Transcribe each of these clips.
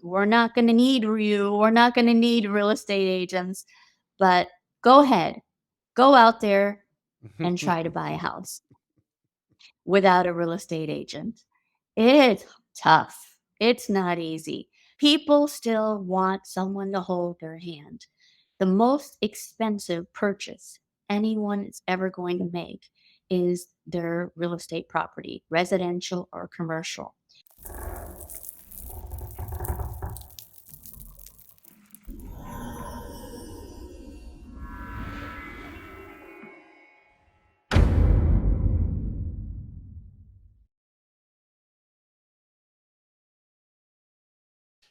we're not going to need you. We're not going to need real estate agents, but go ahead, go out there and try to buy a house without a real estate agent. It's tough. It's not easy. People still want someone to hold their hand. The most expensive purchase anyone is ever going to make is their real estate property, residential or commercial.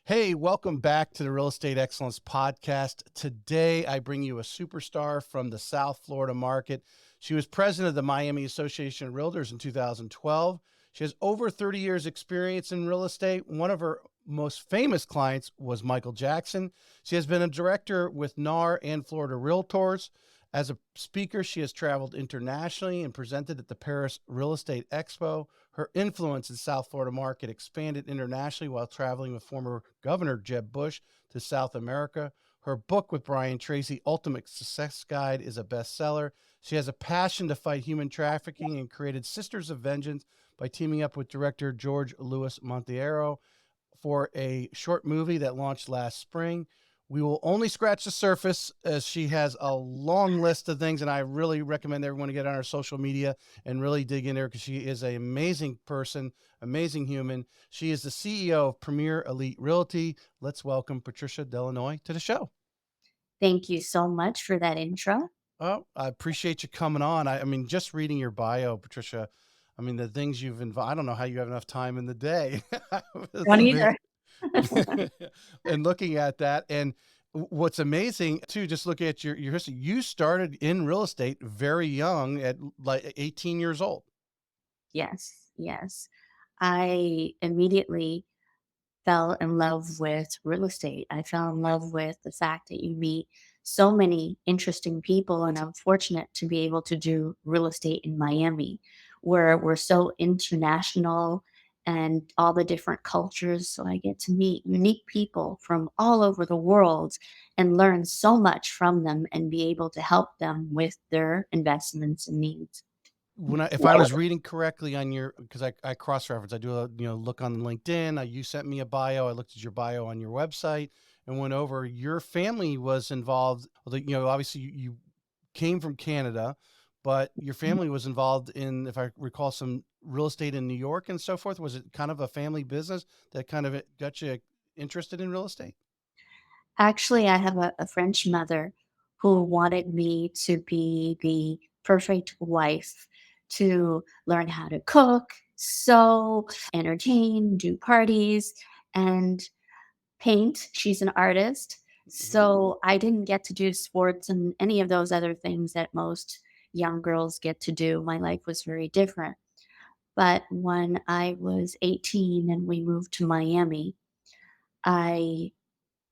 Hey, welcome back to the Real Estate Excellence Podcast. Today, I bring you a superstar from the South Florida market. She was president of the Miami Association of Realtors in 2012. She has over 30 years experience in real estate. One of her most famous clients was Michael Jackson. She has been a director with NAR and Florida Realtors. As a speaker, she has traveled internationally and presented at the Paris Real Estate Expo. Her influence in South Florida market expanded internationally while traveling with former Governor Jeb Bush to South America. Her book with Brian Tracy, Ultimate Success Guide, is a bestseller. She has a passion to fight human trafficking and created Sisters of Vengeance by teaming up with director George Luis Monteiro for a short movie that launched last spring. We will only scratch the surface as she has a long list of things, and I really recommend everyone to get on her social media and really dig in there because she is an amazing person, amazing human. She is the CEO of Premier Elite Realty. Let's welcome Patricia Delinois to the show. Thank you so much for that intro. Oh, I appreciate you coming on. I mean, just reading your bio, Patricia, I mean, the things you've involved, I don't know how you have enough time in the day. Don't either. And looking at that, and what's amazing too, just looking at your history, you started in real estate very young at like 18 years old. Yes, yes. I immediately fell in love with real estate. I fell in love with the fact that you meet so many interesting people, and I'm fortunate to be able to do real estate in Miami, where we're so international and all the different cultures. So I get to meet unique people from all over the world and learn so much from them and be able to help them with their investments and needs. If I was reading correctly on your, because I cross-reference, I do a look on LinkedIn. You sent me a bio. I looked at your bio on your website and went over. Your family was involved. Obviously you came from Canada, but your family was involved in, if I recall, some real estate in New York and so forth. Was it kind of a family business that kind of got you interested in real estate? Actually, I have a French mother who wanted me to be the perfect wife, to learn how to cook, sew, entertain, do parties, and paint. She's an artist. Mhm. So I didn't get to do sports and any of those other things that most young girls get to do. My life was very different. But when I was 18 and we moved to Miami, I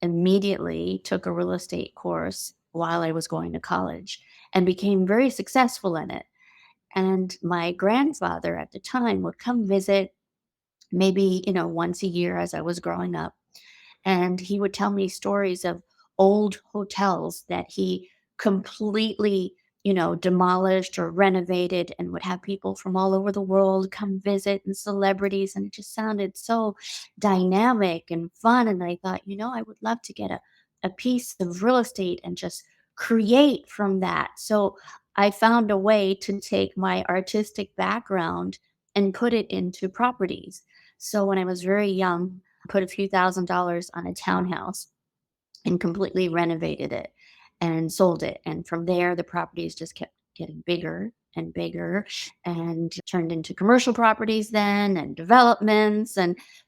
immediately took a real estate course while I was going to college and became very successful in it. And my grandfather at the time would come visit maybe, once a year as I was growing up. And he would tell me stories of old hotels that he completely, demolished or renovated and would have people from all over the world come visit and celebrities. And it just sounded so dynamic and fun. And I thought, I would love to get a piece of real estate and just create from that. So I found a way to take my artistic background and put it into properties. So when I was very young, put a few $1,000s on a townhouse and completely renovated it and sold it. And from there, the properties just kept getting bigger and bigger and turned into commercial properties then and developments.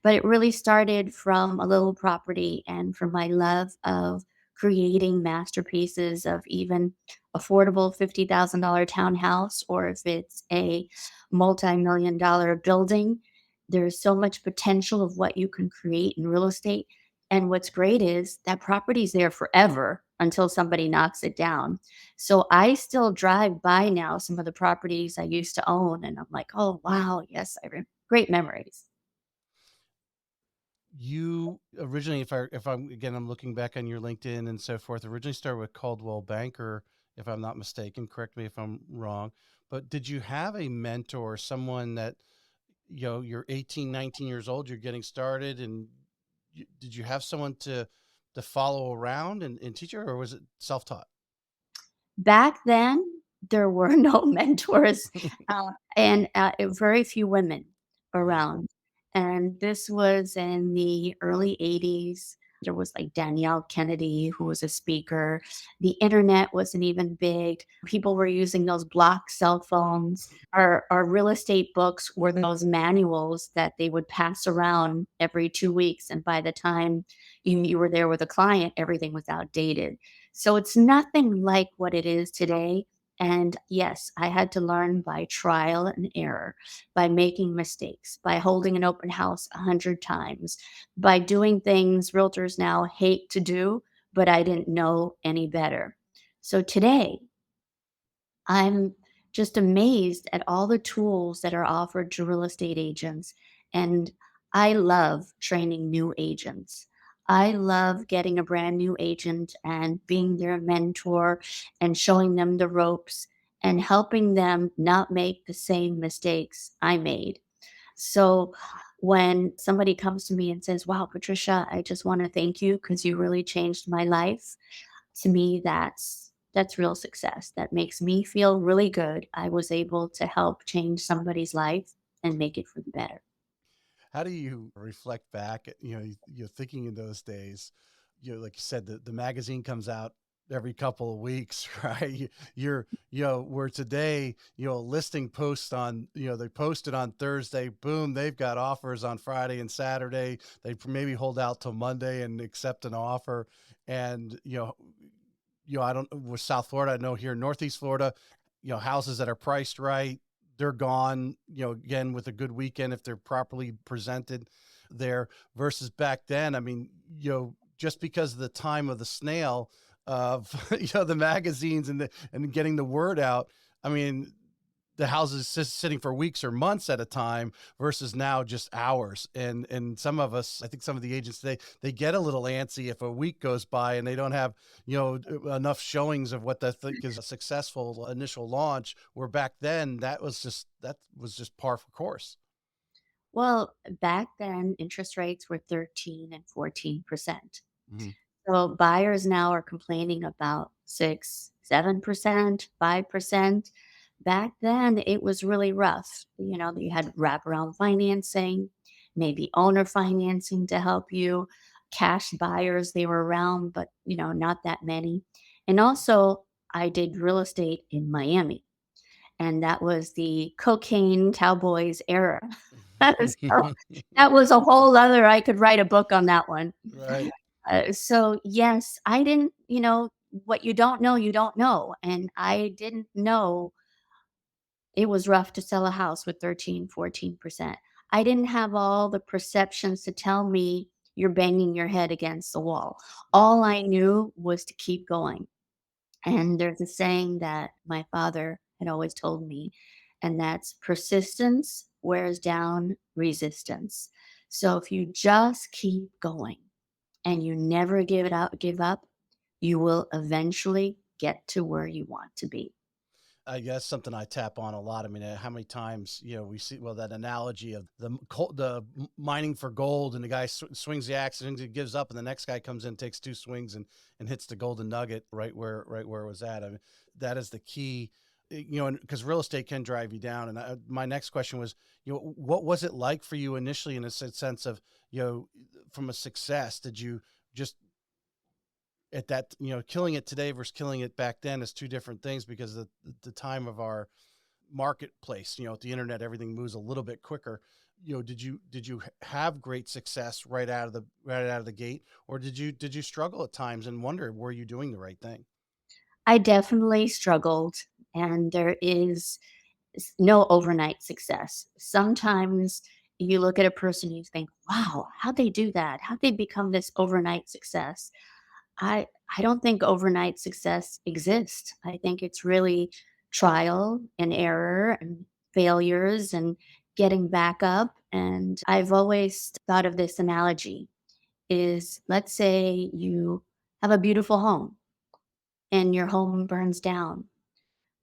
But it really started from a little property and from my love of creating masterpieces of even affordable $50,000 townhouse, or if it's a multi-million dollar building. There's so much potential of what you can create in real estate, and what's great is that property's there forever until somebody knocks it down. So I still drive by now some of the properties I used to own, and I'm like, oh, wow, yes, great memories. You originally, if I'm again, I'm looking back on your LinkedIn and so forth, originally started with Coldwell Banker, if I'm not mistaken. Correct me if I'm wrong. But did you have a mentor, someone that, you're 18, 19 years old, you're getting started, and did you have someone to follow around and teach you, or was it self-taught? Back then, there were no mentors, and very few women Mhm. around, and this was in the early '80s. There was, like, Danielle Kennedy, who was a speaker. The internet wasn't even big. People were using those block cell phones. Our real estate books were those manuals that they would pass around every 2 weeks, and by the time you were there with a client, everything was outdated. So it's nothing like what it is today. And yes, I had to learn by trial and error, by making mistakes, by holding an open house 100 times, by doing things realtors now hate to do, but I didn't know any better. So today, I'm just amazed at all the tools that are offered to real estate agents. And I love training new agents. I love getting a brand new agent and being their mentor and showing them the ropes and helping them not make the same mistakes I made. So when somebody comes to me and says, "Wow, Patricia, I just want to thank you because you really changed my life," to me, that's real success. That makes me feel really good. I was able to help change somebody's life and make it for the better. How do you reflect back at, you're thinking in those days, like you said, the magazine comes out every couple of weeks, right? Where today, a listing post on, they posted on Thursday, boom, they've got offers on Friday and Saturday. They maybe hold out till Monday and accept an offer. And, I don't, with South Florida, I know here in Northeast Florida, houses that are priced right, they're gone, again, with a good weekend if they're properly presented there versus back then. I mean, just because of the time of the snail of, the magazines and getting the word out. I mean, the houses sitting for weeks or months at a time versus now just hours. And some of us, I think some of the agents today, they get a little antsy if a week goes by and they don't have, enough showings of what they think is a successful initial launch, where back then that was just par for course. Well, back then, interest rates were 13 and 14%. Mhm. So buyers now are complaining about 6, 7%, 5%. Back then, it was really rough. You know, you had wraparound financing, maybe owner financing to help you. Cash buyers, they were around, but, not that many. And also, I did real estate in Miami, and that was the cocaine cowboys era. So that was a whole other, I could write a book on that one. Right. So yes, I didn't, what you don't know, you don't know. And I didn't know it was rough to sell a house with 13, 14%. I didn't have all the perceptions to tell me you're banging your head against the wall. All I knew was to keep going. And there's a saying that my father had always told me, and that's persistence wears down resistance. So if you just keep going, and you never give up, you will eventually get to where you want to be. I guess something I tap on a lot. I mean, how many times, we see, well, that analogy of mining for gold, and the guy swings the axe and he gives up, and the next guy comes in, takes two swings, and hits the golden nugget right where it was at. I mean, that is the key, and because real estate can drive you down. And my next question was, what was it like for you initially in a sense of, from a success? Did you just at that, killing it today versus killing it back then is two different things because the time of our marketplace, with the internet, everything moves a little bit quicker. Did you have great success right out of the gate, or did you struggle at times and wonder, were you doing the right thing? I definitely struggled, and there is no overnight success. Sometimes you look at a person, you think, wow, how'd they do that? How'd they become this overnight success? I I don't think overnight success exists. I think it's really trial and error and failures and getting back up. And I've always thought of this analogy is, let's say you have a beautiful home and your home burns down.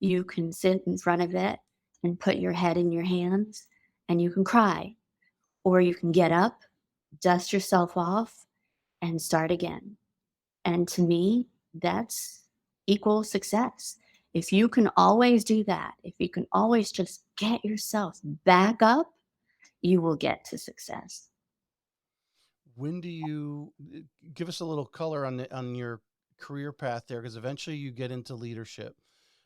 You can sit in front of it and put your head in your hands and you can cry, or you can get up, dust yourself off, and start again. And to me, that's equal success. If you can always do that, if you can always just get yourself back up, you will get to success. When do you give us a little color on on your career path there? Because eventually you get into leadership,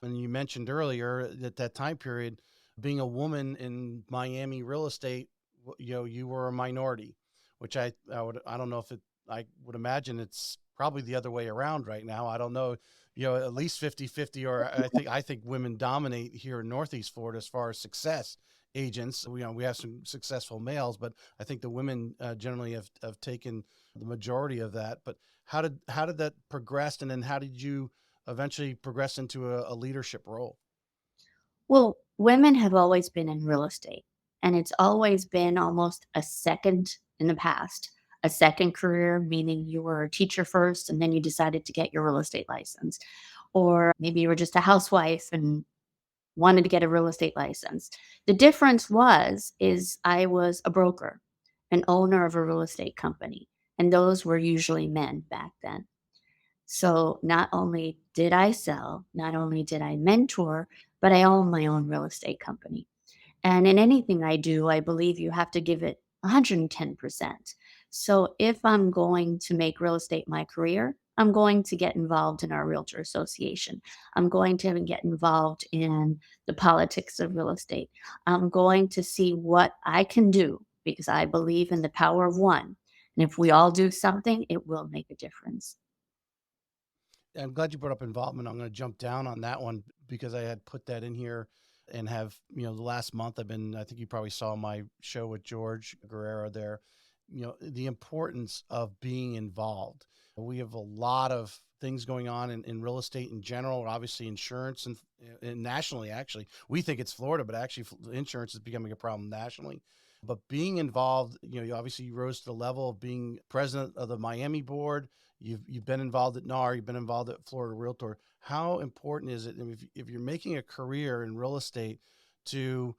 and you mentioned earlier that that time period, being a woman in Miami real estate, you were a minority, which I don't know if it I would imagine it's probably the other way around right now. I don't know, at least 50-50, or I think women dominate here in Northeast Florida as far as success agents. We have some successful males, but I think the women generally have taken the majority of that. But how did that progress, and then how did you eventually progress into a leadership role? Well, women have always been in real estate, and it's always been almost a second in the past. A second career, meaning you were a teacher first and then you decided to get your real estate license. Or maybe you were just a housewife and wanted to get a real estate license. The difference is I was a broker, an owner of a real estate company, and those were usually men back then. So not only did I sell, not only did I mentor, but I own my own real estate company. And in anything I do, I believe you have to give it 110%. So if I'm going to make real estate my career, I'm going to get involved in our Realtor Association. I'm going to get involved in the politics of real estate. I'm going to see what I can do because I believe in the power of one. And if we all do something, it will make a difference. I'm glad you brought up involvement. I'm going to jump down on that one because I had put that in here and have, the last month I think you probably saw my show with George Guerrero there, the importance of being involved. We have a lot of things going on in real estate in general, obviously insurance and nationally, actually. We think it's Florida, but actually insurance is becoming a problem nationally. But being involved, you rose to the level of being president of the Miami board. You've been involved at NAR. You've been involved at Florida Realtor. How important is it, if you're making a career in real estate, to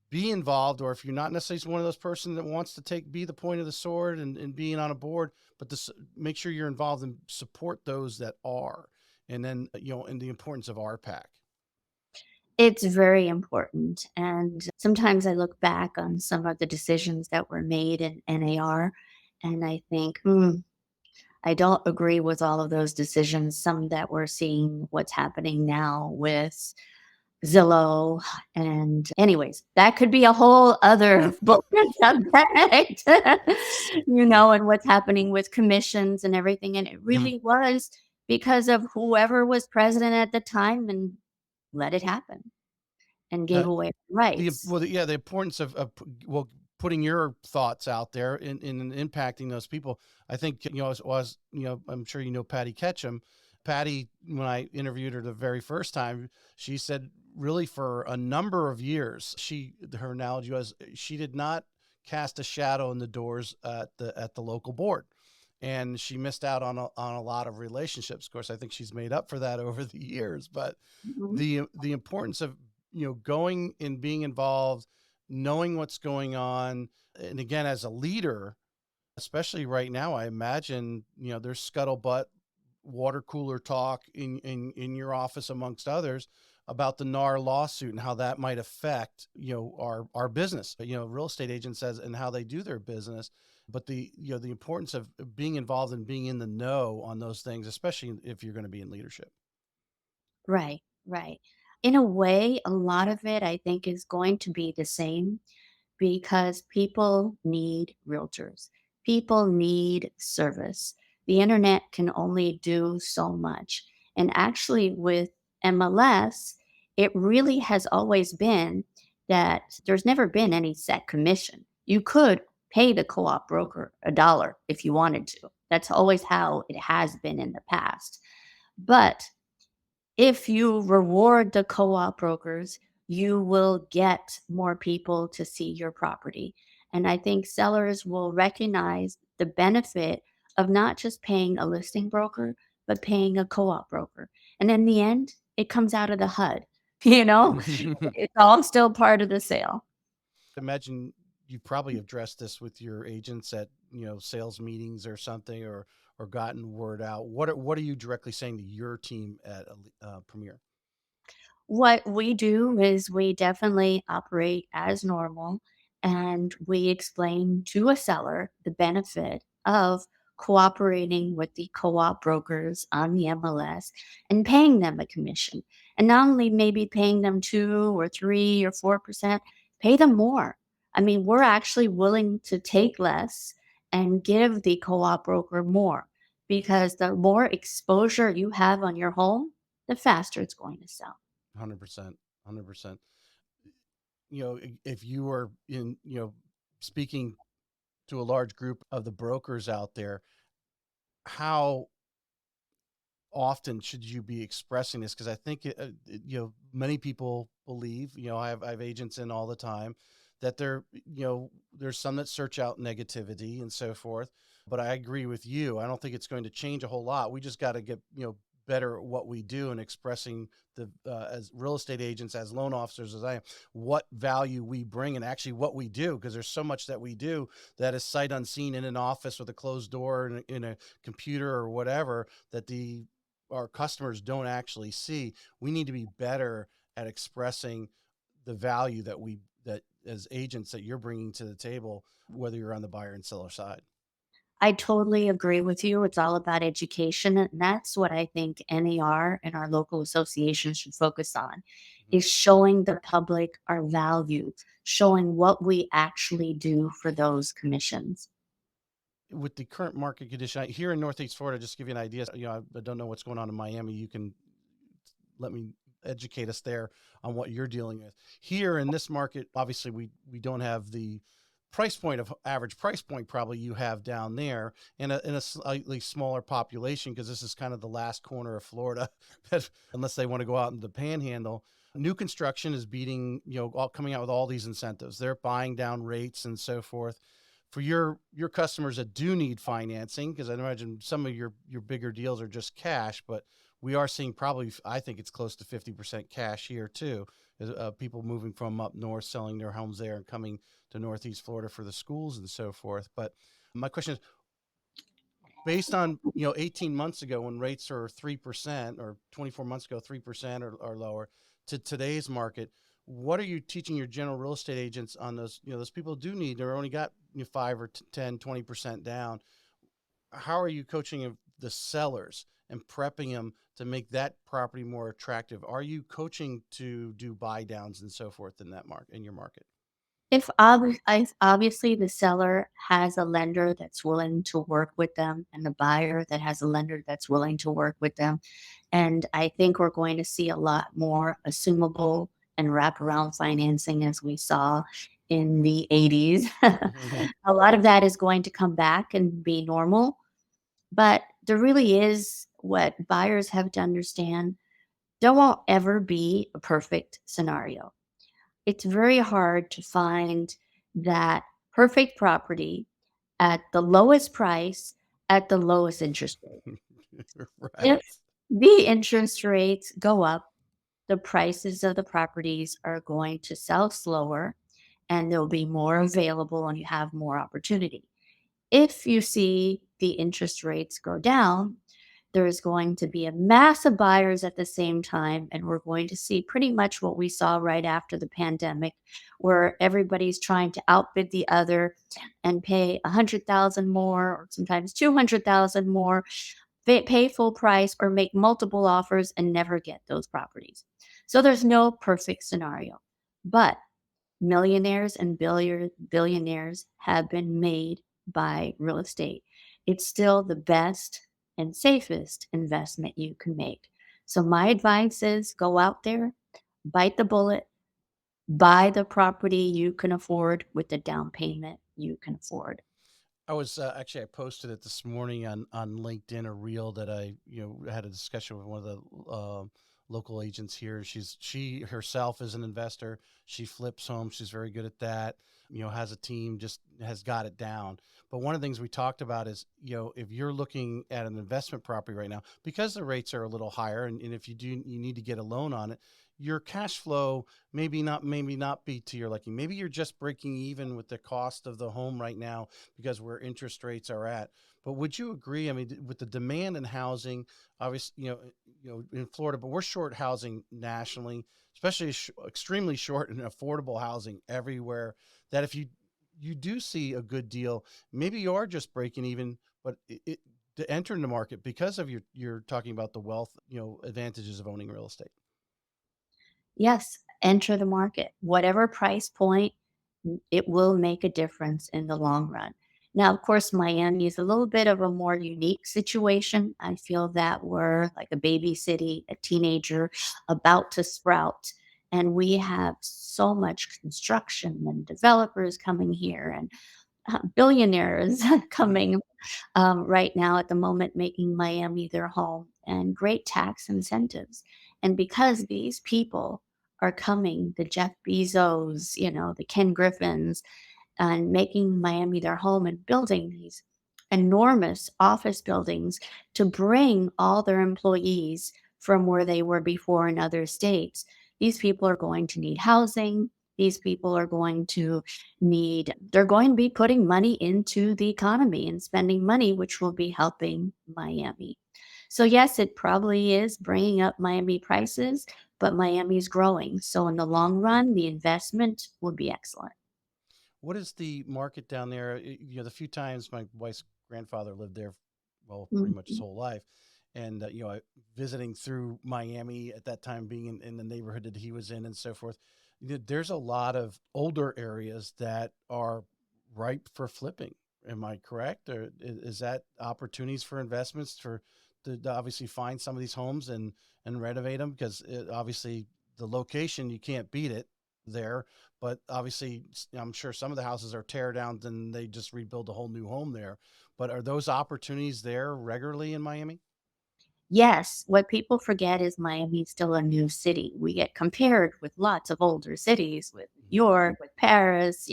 be involved, or if you're not necessarily one of those person that wants to be the point of the sword and being on a board, but to make sure you're involved and support those that are, and then and the importance of RPAC. It's very important. And sometimes I look back on some of the decisions that were made in NAR and I think, I don't agree with all of those decisions. Some that we're seeing what's happening now with Zillow. And, anyways, that could be a whole other book subject, and what's happening with commissions and everything. And it really was because of whoever was president at the time and let it happen and gave Uh, away The rights. well, the importance putting your thoughts out there in impacting those people. I think I'm sure Patty Ketchum. Patty, when I interviewed her the very first time, she said really for a number of years, her analogy was she did not cast a shadow in the doors at the local board. And she missed out on a lot of relationships. Of course, I think she's made up for that over the years. But Mhm. the importance of going and being involved, knowing what's going on, and again as a leader, especially right now, I imagine there's scuttlebutt, water cooler talk in your office amongst others about the NAR lawsuit and how that might affect our business, real estate agents as and how they do their business. But the importance of being involved and being in the know on those things, especially if you're going to be in leadership. Right, right. In a way, a lot of it I think is going to be the same because people need realtors. People need service. The internet can only do so much. And actually, with MLS, it really has always been that there's never been any set commission. You could pay the co op broker $1 if you wanted to. That's always how it has been in the past. But if you reward the co op brokers, you will get more people to see your property. And I think sellers will recognize the benefit of not just paying a listing broker, but paying a co op broker. And in the end, it comes out of the HUD. You know, it's all still part of the sale. Imagine you probably addressed this with your agents at, sales meetings or something, or gotten word out. What are you directly saying to your team at Premier? What we do is we definitely operate as normal and we explain to a seller the benefit of cooperating with the co op brokers on the MLS and paying them a commission. And not only maybe paying them 2 or 3 or 4%, pay them more. I mean, we're actually willing to take less and give the co op broker more because the more exposure you have on your home, the faster it's going to sell. 100%. 100%. If you were speaking to a large group of the brokers out there, how often should you be expressing this? Because I think many people believe. I have agents in all the time that there's some that search out negativity and so forth. But I agree with you. I don't think it's going to change a whole lot. We just got to get better at what we do and expressing the as real estate agents, as loan officers, as I am, what value we bring and actually what we do, because there's so much that we do that is sight unseen in an office with a closed door and in a computer or whatever, that the our customers don't actually see. We need to be better at expressing the value that as agents that you're bringing to the table, whether you're on the buyer and seller side. I totally agree with you. It's all about education. And that's what I think NAR and our local associations should focus on Mhm. is showing the public our value, showing what we actually do for those commissions. With the current market condition here in Northeast Florida, just to give you an idea, I don't know what's going on in Miami. You can let me educate us there on what you're dealing with here in this market. Obviously, we don't have the price point of average price point probably you have down there, in a slightly smaller population, because this is kind of the last corner of Florida that, unless they want to go out in the panhandle. New construction is beating, all coming out with all these incentives. They're buying down rates and so forth. For your customers that do need financing, because I imagine some of your bigger deals are just cash, but we are seeing probably, I think it's close to 50% cash here too. People moving from up north, selling their homes there and coming to Northeast Florida for the schools and so forth. But my question is, based on 18 months ago when rates are 3%, or 24 months ago 3% or lower, to today's market, what are you teaching your general real estate agents on those? Those people do need, they're only got 5 or 10, 20% down. How are you coaching the sellers and prepping them to make that property more attractive? Are you coaching to do buy downs and so forth in that market, in your market? If obviously the seller has a lender that's willing to work with them and the buyer that has a lender that's willing to work with them. And I think we're going to see a lot more assumable and wraparound financing as we saw in the 80s. A lot of that is going to come back and be normal. But there really is what buyers have to understand. There won't ever be a perfect scenario. It's very hard to find that perfect property at the lowest price at the lowest interest rate. Right. If the interest rates go up, the prices of the properties are going to sell slower and there'll be more available and you have more opportunity. If you see the interest rates go down, there's going to be a mass of buyers at the same time. And we're going to see pretty much what we saw right after the pandemic, where everybody's trying to outbid the other and pay 100,000 more or sometimes 200,000 more, pay full price or make multiple offers and never get those properties. So there's no perfect scenario. But millionaires and billionaires have been made by real estate. It's still the best and safest investment you can make. So my advice is go out there, bite the bullet, buy the property you can afford with the down payment you can afford. I was actually, I posted it this morning on LinkedIn, a reel that I had a discussion with one of the local agents here. She herself is an investor. She flips homes. She's very good at that. Has a team, just has got it down. But one of the things we talked about is, if you're looking at an investment property right now, because the rates are a little higher, and if you need to get a loan on it, your cash flow maybe not be to your liking. Maybe you're just breaking even with the cost of the home right now because where interest rates are at. But would you agree? I mean, with the demand in housing, obviously, in Florida, but we're short housing nationally, especially extremely short and affordable housing everywhere. That if you do see a good deal, maybe you are just breaking even, but to enter in the market because of you're talking about the wealth, advantages of owning real estate. Yes, enter the market. Whatever price point, it will make a difference in the long run. Now, of course, Miami is a little bit of a more unique situation. I feel that we're like a baby city, a teenager about to sprout. And we have so much construction and developers coming here and billionaires coming right now at the moment, making Miami their home, and great tax incentives. And because these people are coming, the Jeff Bezos, the Ken Griffins, and making Miami their home and building these enormous office buildings to bring all their employees from where they were before in other states. These people are going to need housing. These people are going to they're going to be putting money into the economy and spending money, which will be helping Miami. So, yes, it probably is bringing up Miami prices, but Miami's growing. So, in the long run, the investment would be excellent. What is the market down there? The few times my wife's grandfather lived there, well, pretty much his Mhm. whole life, and visiting through Miami at that time, being in the neighborhood that he was in, and so forth. There's a lot of older areas that are ripe for flipping. Am I correct, or is that opportunities for investments to obviously find some of these homes and renovate them? Because obviously the location, you can't beat it there, but obviously I'm sure some of the houses are tear downs and they just rebuild a whole new home there. But are those opportunities there regularly in Miami? Yes, what people forget is Miami's still a new city. We get compared with lots of older cities, with New Mhm. York, with Paris,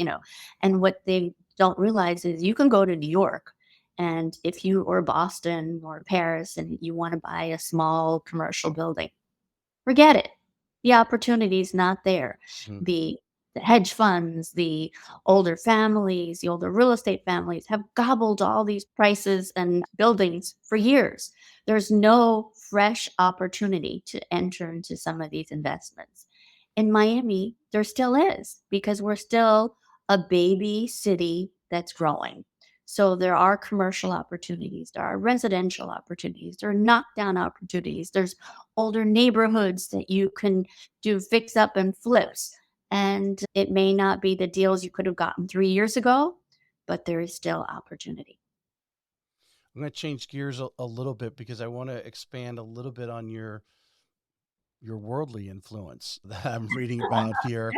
and what they don't realize is you can go to New York, and if you or Boston or Paris and you want to buy a small commercial building, forget it. The opportunity's not there. Mhm. The the hedge funds, the older families, the older real estate families have gobbled all these prices and buildings for years. There's no fresh opportunity to enter into some of these investments. In Miami, there still is because we're still a baby city that's growing. So there are commercial opportunities, there are residential opportunities, there are knockdown opportunities, there's older neighborhoods that you can do fix up and flips. And it may not be the deals you could have gotten 3 years ago, but there is still opportunity. I'm going to change gears a little bit because I want to expand a little bit on your worldly influence that I'm reading about here.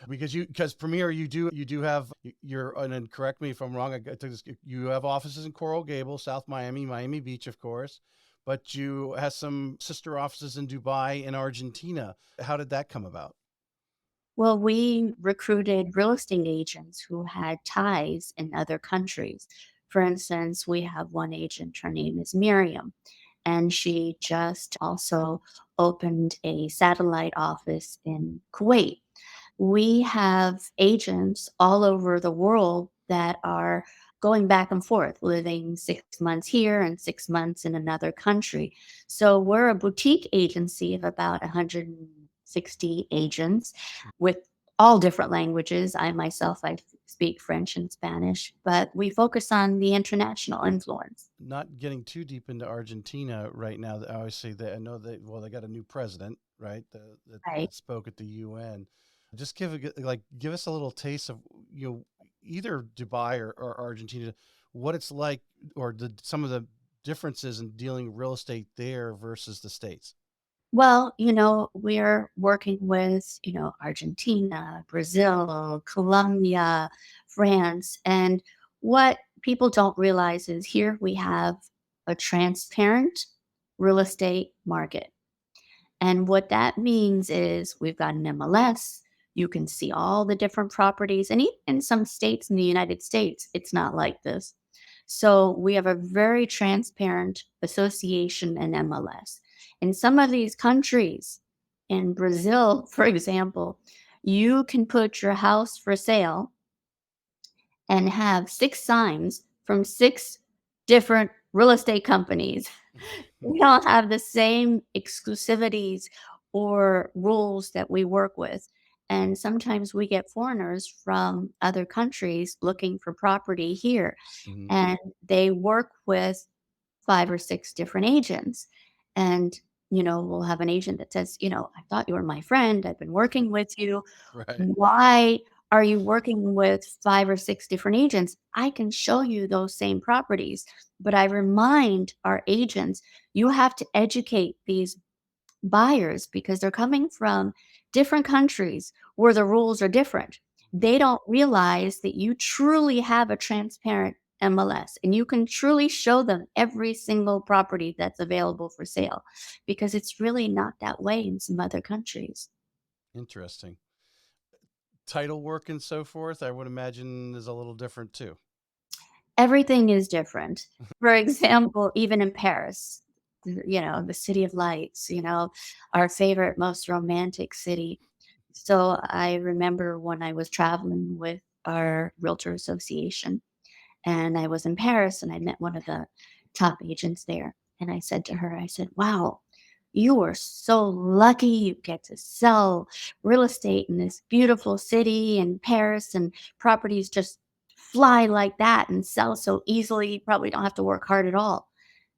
Because Premier, you do have you're and then correct me if I'm wrong. You have offices in Coral Gables, South Miami, Miami Beach, of course, but you have some sister offices in Dubai and Argentina. How did that come about? Well, we recruited real estate agents who had ties in other countries. For instance, we have one agent, her name is Miriam, and she just also opened a satellite office in Kuwait. We have agents all over the world that are going back and forth, living 6 months here and 6 months in another country. So we're a boutique agency of about 160 agents with all different languages. I myself, I speak French and Spanish, but we focus on the international influence. Not getting too deep into Argentina right now. Obviously, I know they got a new president, right? Right. That spoke at the UN. Just give us a little taste of either Dubai or Argentina, what it's like, or some of the differences in dealing real estate there versus the states. Well, we're working with, Argentina, Brazil, Colombia, France. And what people don't realize is here we have a transparent real estate market. And what that means is we've got an MLS. You can see all the different properties. And even in some states in the United States, it's not like this. So we have a very transparent association and MLS. In some of these countries, in Brazil, for example, you can put your house for sale and have 6 signs from 6 different real estate companies. We don't have the same exclusivities or rules that we work with. And sometimes we get foreigners from other countries looking for property here, Mhm. and they work with 5 or 6 different agents. And, we'll have an agent that says, "I thought you were my friend. I've been working with you. Right. Why are you working with 5 or 6 different agents? I can show you those same properties." But I remind our agents, you have to educate these buyers because they're coming from different countries where the rules are different. Mhm. They don't realize that you truly have a transparent MLS and you can truly show them every single property that's available for sale because it's really not that way in some other countries. Interesting. Title work and so forth, I would imagine is a little different too. Everything is different. For example, even in Paris, the city of lights, our favorite, most romantic city. So I remember when I was traveling with our Realtor Association and I was in Paris and I met one of the top agents there. And I said to her, I said, "Wow, you are so lucky you get to sell real estate in this beautiful city in Paris and properties just fly like that and sell so easily. You probably don't have to work hard at all."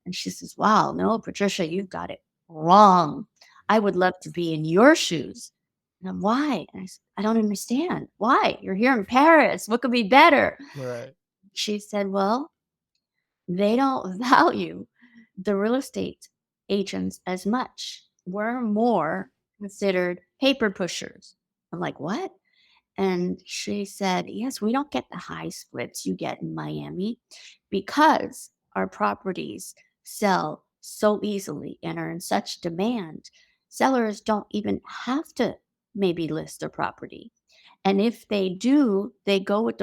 And she says, "Wow, no, Patricia, you've got it wrong. I would love to be in your shoes." And I'm, "Why?" And I said, "I don't understand. Why? You're here in Paris. What could be better?" Right. She said, "Well, they don't value the real estate agents as much. We're more considered paper pushers." I'm like, "What?" And she said, "Yes, we don't get the high splits you get in Miami because our properties sell so easily and are in such demand. Sellers don't even have to maybe list their property. And if they do, they go with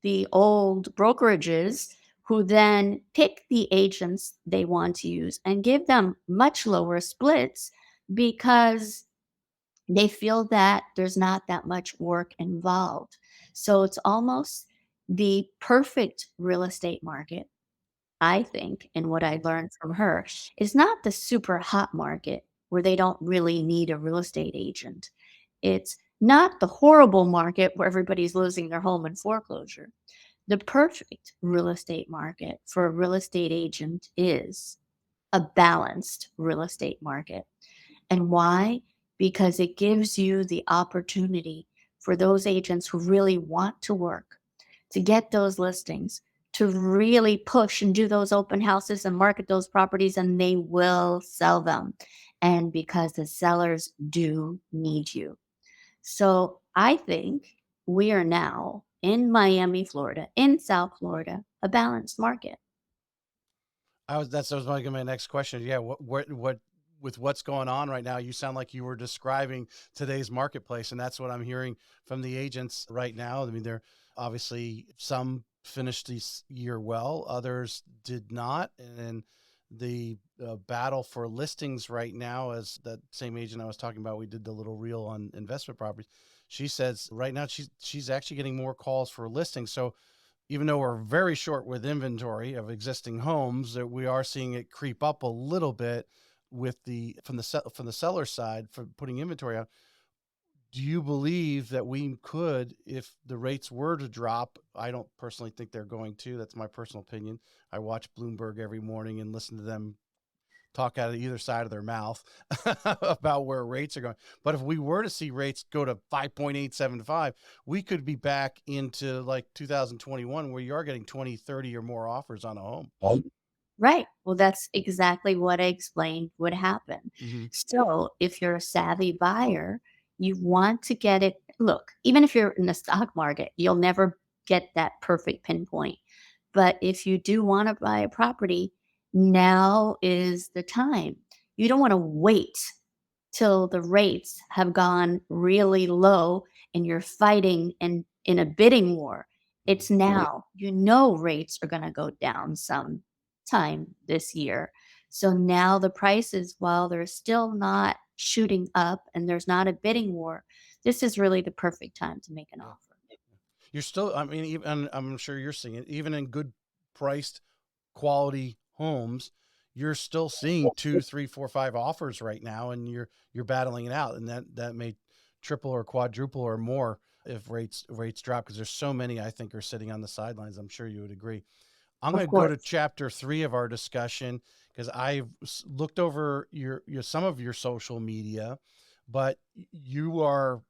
the old brokerages who then pick the agents they want to use and give them much lower splits because they feel that there's not that much work involved." So it's almost the perfect real estate market, I think, and what I learned from her is not the super hot market where they don't really need a real estate agent. It's not the horrible market where everybody's losing their home in foreclosure. The perfect real estate market for a real estate agent is a balanced real estate market. And why? Because it gives you the opportunity for those agents who really want to work to get those listings, to really push and do those open houses and market those properties, and they will sell them. And because the sellers do need you. So I think we are now in Miami, Florida, in South Florida, a balanced market. That was my next question. Yeah, what with what's going on right now, you sound like you were describing today's marketplace, and that's what I'm hearing from the agents right now. I mean, they're obviously some finished this year well, others did not, and the battle for listings right now, as that same agent I was talking about, we did the little reel on investment properties. She says right now she's actually getting more calls for listings. So even though we're very short with inventory of existing homes, that we are seeing it creep up a little bit with the from the seller side for putting inventory out. Do you believe that we could, if the rates were to drop? I don't personally think they're going to. That's my personal opinion. I watch Bloomberg every morning and listen to them talk out of either side of their mouth about where rates are going. But if we were to see rates go to 5.875, we could be back into like 2021 where you are getting 20, 30 or more offers on a home. Right. Well, that's exactly what I explained would happen. Mm-hmm. So, if you're a savvy buyer, you want to get it. Look, even if you're in the stock market, you'll never get that perfect pinpoint. But if you do want to buy a property, now is the time. You don't want to wait till the rates have gone really low and you're fighting in a bidding war. Mhm. It's now, you know, rates are going to go down some time this year. So now the prices, while they're still not shooting up and there's not a bidding war, this is really the perfect time to make an Yeah. offer. You're still, I mean, even I'm sure you're seeing it, even in good priced quality homes, you're still seeing two, three, four, five offers right now, and you're battling it out, and that may triple or quadruple or more if rates drop, because there's so many I think are sitting on the sidelines. I'm sure you would agree. I'm going Of to go to course. chapter 3 of our discussion because I've looked over your some of your social media, but you are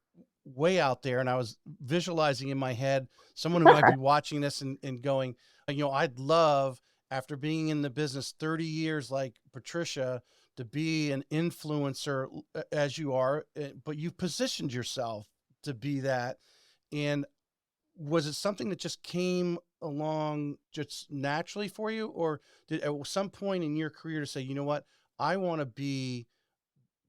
way out there. And I was visualizing in my head someone who might be watching this and going, I'd love, after being in the business 30 years like Patricia, to be an influencer as you are, but you've positioned yourself to be that. And was it something that just came along just naturally for you, or did at some point in your career to say, you know what, I want to be,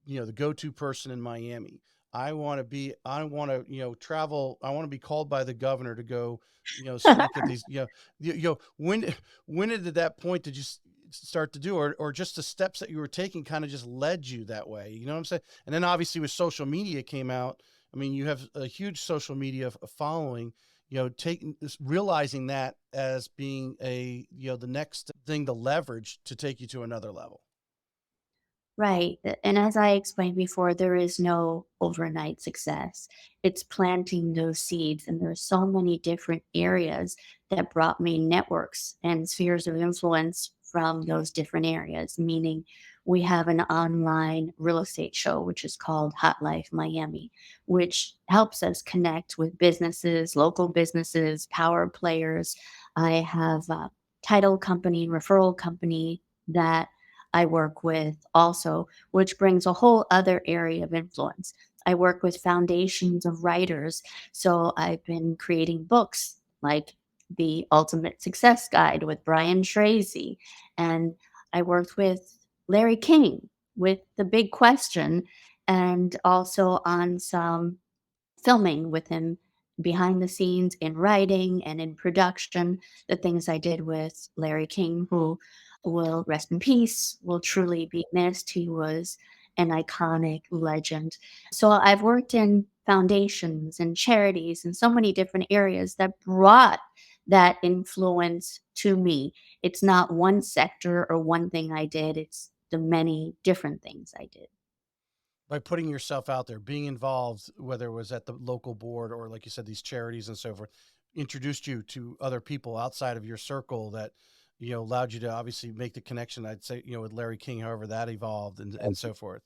the go-to person in Miami. I want to, travel. I want to be called by the governor to go, speak at these, when did at that point did you start to do, or just the steps that you were taking kind of just led you that way? You know what I'm saying? And then obviously with social media came out, I mean, you have a huge social media following, taking realizing that as being a, the next thing to leverage to take you to another level. Right. And as I explained before, there is no overnight success. It's planting those seeds. And there are so many different areas that brought me networks and spheres of influence from those different areas. Meaning, we have an online real estate show, which is called Hot Life Miami, which helps us connect with businesses, local businesses, power players. I have a title company, referral company that I work with also, which brings a whole other area of influence. I work with foundations of writers. So I've been creating books like The Ultimate Success Guide with Brian Tracy. And I worked with Larry King with The Big Question, and also on some filming with him behind the scenes in writing and in production. The things I did with Larry King, who will rest in peace, will truly be missed. He was an iconic legend. So I've worked in foundations and charities and so many different areas that brought that influence to me. It's not one sector or one thing I did, it's the many different things I did. By putting yourself out there, being involved, whether it was at the local board or, like you said, these charities and so forth, introduced you to other people outside of your circle that, allowed you to obviously make the connection. I'd say, with Larry King, however that evolved and so forth.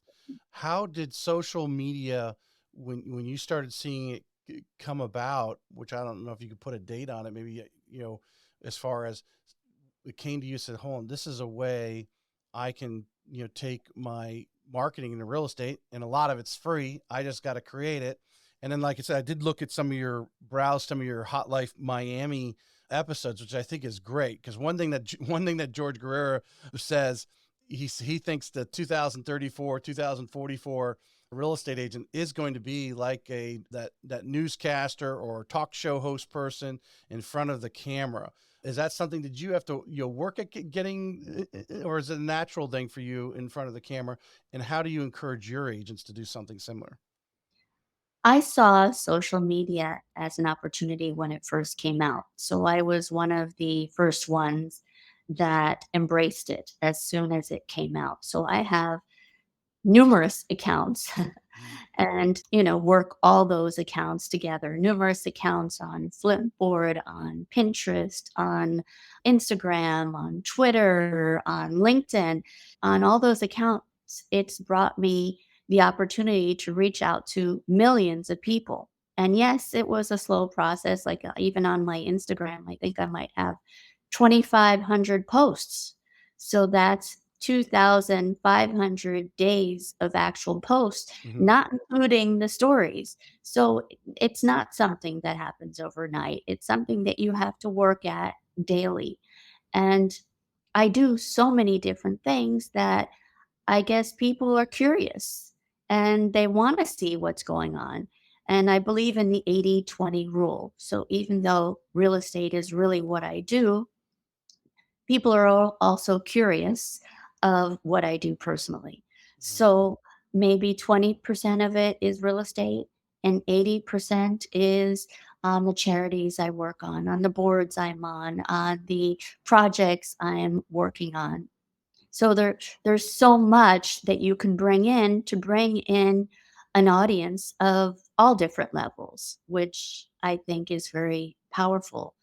How did social media, when you started seeing it come about, which I don't know if you could put a date on it, maybe, as far as it came to you and said, hold on, this is a way I can, take my marketing into real estate, and a lot of it's free. I just got to create it. And then, like I said, I did look at some of your Hot Life Miami episodes, which I think is great. Cause one thing that George Guerrero says, he thinks the 2034, 2044 real estate agent is going to be like that newscaster or talk show host person in front of the camera. Is that something that you have to, work at getting, or is it a natural thing for you in front of the camera? And how do you encourage your agents to do something similar? I saw social media as an opportunity when it first came out. So I was one of the first ones that embraced it as soon as it came out. So I have numerous accounts Mhm. and, work all those accounts together. Numerous accounts on Flipboard, on Pinterest, on Instagram, on Twitter, on LinkedIn. On all those accounts, it's brought me the opportunity to reach out to millions of people. And yes, it was a slow process. Like, even on my Instagram, I think I might have 2,500 posts. So that's 2,500 days of actual posts, Mhm. not including the stories. So it's not something that happens overnight. It's something that you have to work at daily. And I do so many different things that I guess people are curious. and they want to see what's going on. And I believe in the 80-20 rule. So even though real estate is really what I do, people are also curious of what I do personally. Mhm. So maybe 20% of it is real estate and 80% is on the charities I work on the boards I'm on the projects I'm working on. So there's so much that you can bring in to bring in an audience of all different levels, which I think is very powerful.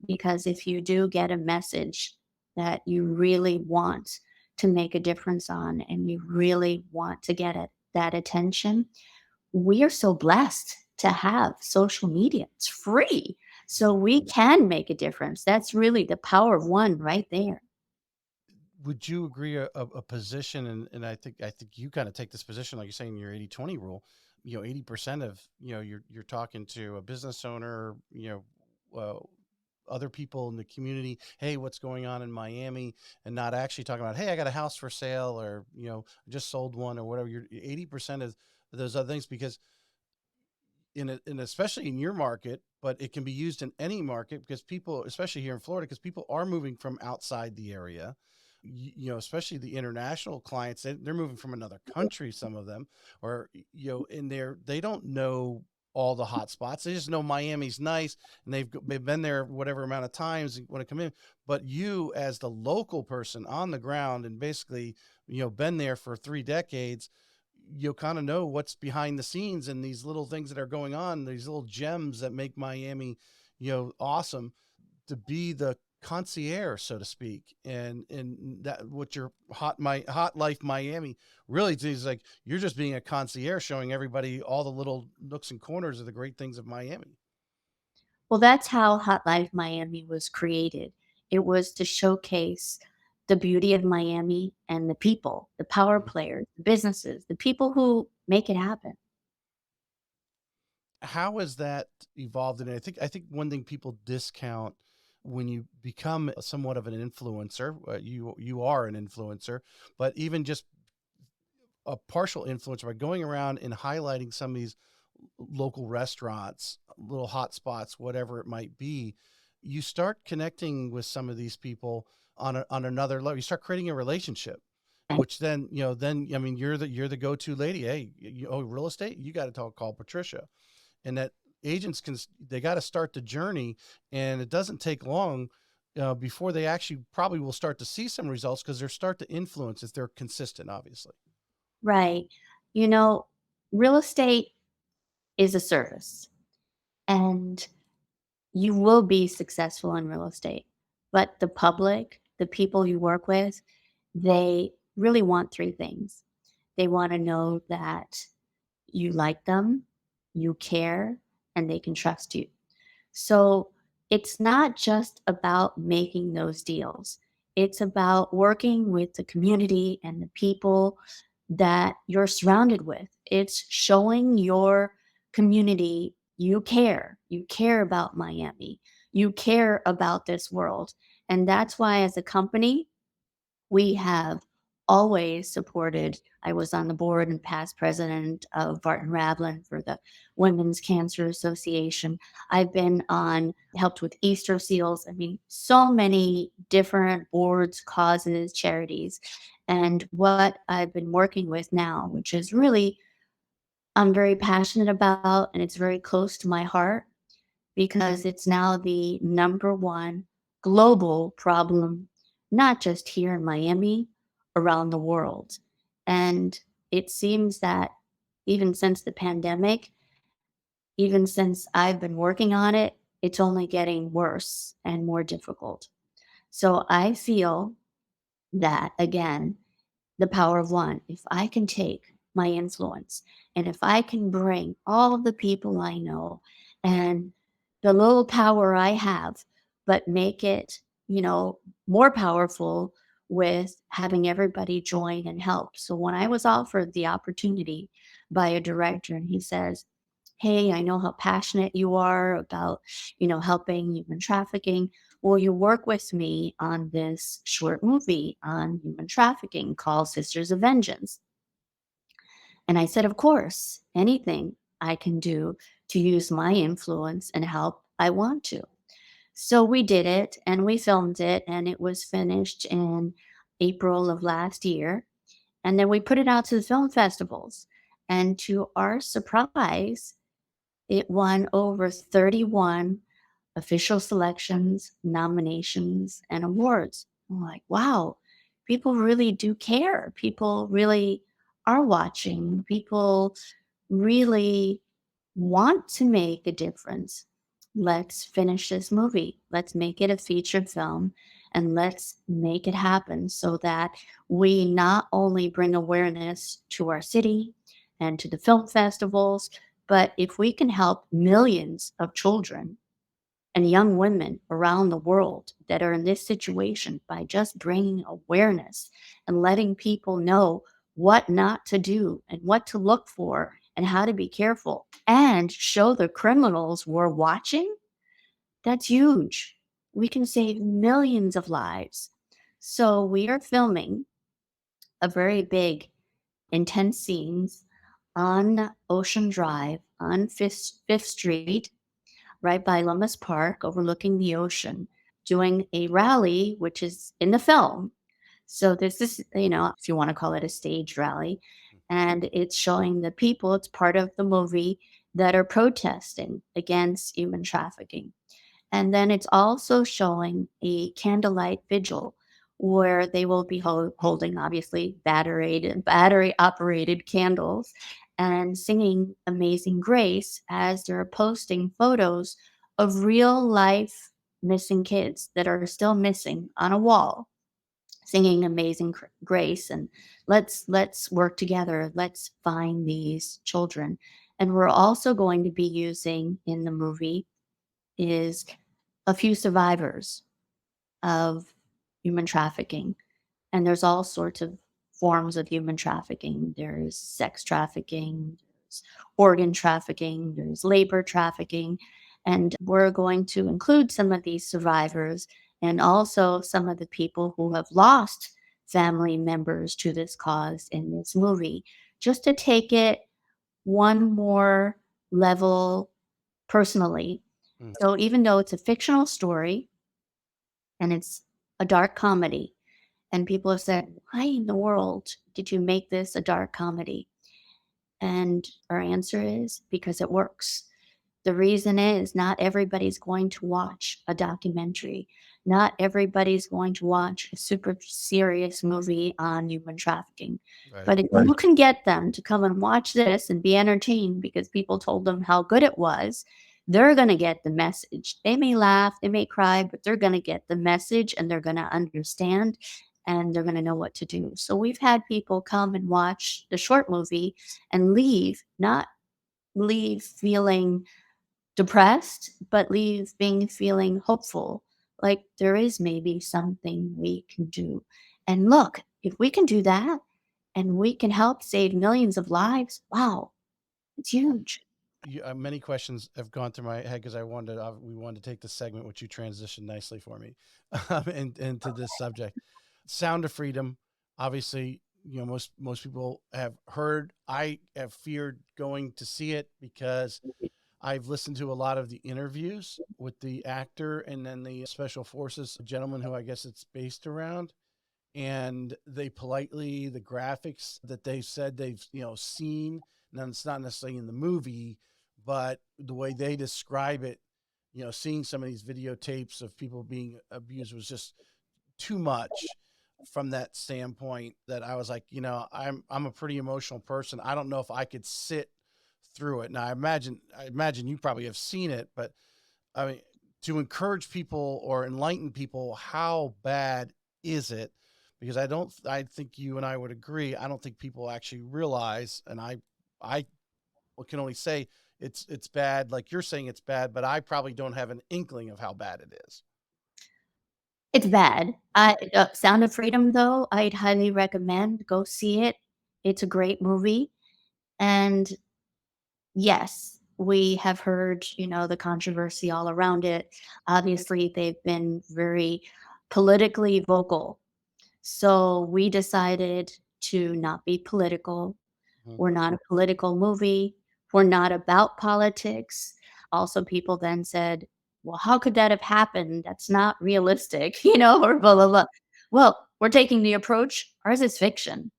Because if you do get a message that you really want to make a difference on and you really want to get that attention, we are so blessed to have social media. It's free. So Mhm. we can make a difference. That's really the power of one right there. Would you agree a position, and I think you kind of take this position, like you're saying, your 80-20 rule, 80% of, you're talking to a business owner, other people in the community, hey, what's going on in Miami, and not actually talking about, hey, I got a house for sale, or, I just sold one, or whatever. You're 80% of those other things, because in especially in your market, but it can be used in any market, because people, especially here in Florida, because people are moving from outside the area, especially the international clients, they're moving from another country, some of them, or, in there, they don't know all the hot spots. They just know Miami's nice, and they've been there whatever amount of times and want to come in. But you, as the local person on the ground, and basically, been there for 3 decades, you'll kind of know what's behind the scenes and these little things that are going on, these little gems that make Miami, awesome, to be the concierge, so to speak. And that, what your hot life Miami really is, like, you're just being a concierge, showing everybody all the little nooks and corners of the great things of Miami. Well, that's how Hot Life Miami was created. It was to showcase the beauty of Miami and the people, the power Mhm. players, the businesses, the people who make it happen. How has that evolved? And I think one thing people discount when you become somewhat of an influencer, you are an influencer, but even just a partial influencer, by going around and highlighting some of these local restaurants, little hot spots, whatever it might be, you start connecting with some of these people on another level. You start creating a relationship, which then, I mean, you're the go-to lady. Hey, real estate, you got to call Patricia. And that agents they got to start the journey, and it doesn't take long before they actually probably will start to see some results, because they start to influence if they're consistent, obviously. Right. You know, real estate is a service and you will be successful in real estate. But the public, the people you work with, they really want three things. They want to know that you like them, you care, and they can trust you. So it's not just about making those deals. It's about working with the community and the people that you're surrounded with. It's showing your community you care. You care about Miami. You care about this world. And that's why, as a company, we have always supported. I was on the board and past president of Barton Ravlin for the Women's Cancer Association. I've been on, helped with Easter seals. I mean, so many different boards, causes, charities. And what I've been working with now, which is really, I'm very passionate about, and it's very close to my heart because it's now the number one global problem, not just here in Miami, around the world. And it seems that even since the pandemic, even since I've been working on it, it's only getting worse and more difficult. So I feel that, again, the power of one. If I can take my influence and if I can bring all of the people I know and the little power I have, but make it, more powerful with having everybody join and help. So when I was offered the opportunity by a director and he says, "Hey, I know how passionate you are about, helping human trafficking. Will you work with me on this short movie on human trafficking called Sisters of Vengeance?" And I said, of course, anything I can do to use my influence and help, I want to. So we did it and we filmed it, and it was finished in April of last year. And then we put it out to the film festivals. And to our surprise, it won over 31 official selections, nominations, and awards. I'm like, wow, people really do care. People really are watching. People really want to make a difference. Let's finish this movie. Let's make it a featured film and let's make it happen so that we not only bring awareness to our city and to the film festivals, but if we can help millions of children and young women around the world that are in this situation by just bringing awareness and letting people know what not to do and what to look for and how to be careful and show the criminals we're watching, that's huge. We can save millions of lives. So we are filming a very big, intense scenes on Ocean Drive on Fifth Street right by Lummus Park overlooking the ocean, doing a rally, which is in the film. So this is, if you want to call it a staged rally, and it's showing the people, it's part of the movie that are protesting against human trafficking. And then it's also showing a candlelight vigil where they will be holding obviously battery operated candles and singing Amazing Grace as they're posting photos of real life missing kids that are still missing on a wall singing Grace, and let's work together, let's find these children. And we're also going to be using in the movie is a few survivors of human trafficking. And there's all sorts of forms of human trafficking. There's sex trafficking, there's organ trafficking, there's labor trafficking. And we're going to include some of these survivors and also some of the people who have lost family members to this cause in this movie, just to take it one more level personally. Mm. So even though it's a fictional story and it's a dark comedy, and people have said, "Why in the world did you make this a dark comedy?" And our answer is because it works. The reason is not everybody's going to watch a documentary. Not everybody's going to watch a super serious movie on human trafficking. Right. But if you can get them to come and watch this and be entertained because people told them how good it was, they're going to get the message. They may laugh, they may cry, but they're going to get the message and they're going to understand and they're going to know what to do. So we've had people come and watch the short movie and leave, not leave feeling depressed, but leave being feeling hopeful, like there is maybe something we can do. And look, if we can do that and we can help save millions of lives, wow, it's huge. Many questions have gone through my head because we wanted to take the segment, which you transitioned nicely for me, into this subject. Sound of Freedom. Obviously, most people have heard. I have feared going to see it because I've listened to a lot of the interviews with the actor and then the special forces gentleman who I guess it's based around. And the graphics that they said they've, seen, and it's not necessarily in the movie, but the way they describe it, seeing some of these videotapes of people being abused was just too much from that standpoint that I was like, I'm a pretty emotional person. I don't know if I could sit through it. Now I imagine you probably have seen it, but I mean, to encourage people or enlighten people, how bad is it? Because I think you and I would agree. I don't think people actually realize, and I can only say it's bad. Like you're saying it's bad, but I probably don't have an inkling of how bad it is. It's bad. Sound of Freedom, though, I'd highly recommend go see it. It's a great movie. And yes, we have heard, the controversy all around it. Obviously, they've been very politically vocal. So we decided to not be political. Mhm. We're not a political movie. We're not about politics. Also, people then said, "Well, how could that have happened? That's not realistic," or blah, blah, Mhm. blah. Well, we're taking the approach, ours is fiction.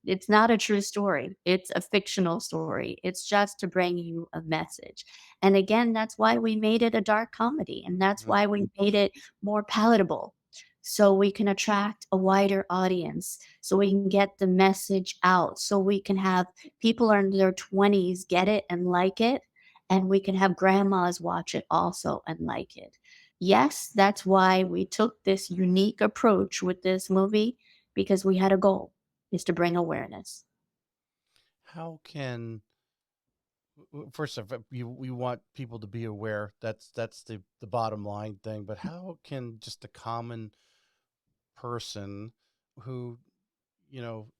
It's not a true story. It's a fictional story. It's just to bring you a message. And again, that's why we made it a dark comedy, and that's Mhm. why we made it more palatable so we can attract a wider audience, so we can get the message out, so we can have people in their 20s get it and like it, and we can have grandmas watch it also and like it. Yes, that's why we took this unique approach with this movie because we had a goal is to bring awareness. How can first of all, we want people to be aware. That's the bottom line thing. But how can just a common person who you know